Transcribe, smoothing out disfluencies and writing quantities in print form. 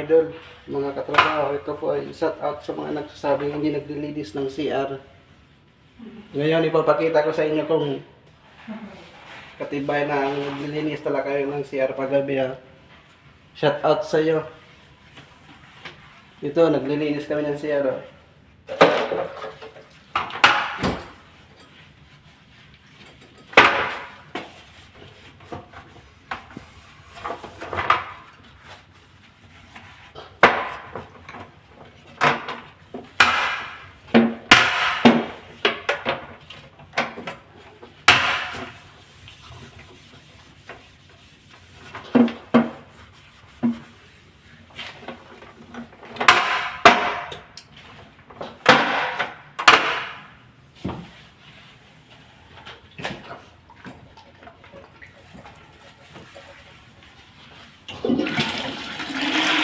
idol, mga katrabaho. Ito po ay shout out sa mga nagsasabing hindi naglilinis ng CR. Ngayon ipapakita ko sa inyo kung katibay na ang naglilinis talaga kayo ng CR paggabi ha. Shout out sa iyo. Ito, naglilinis kami ng CR.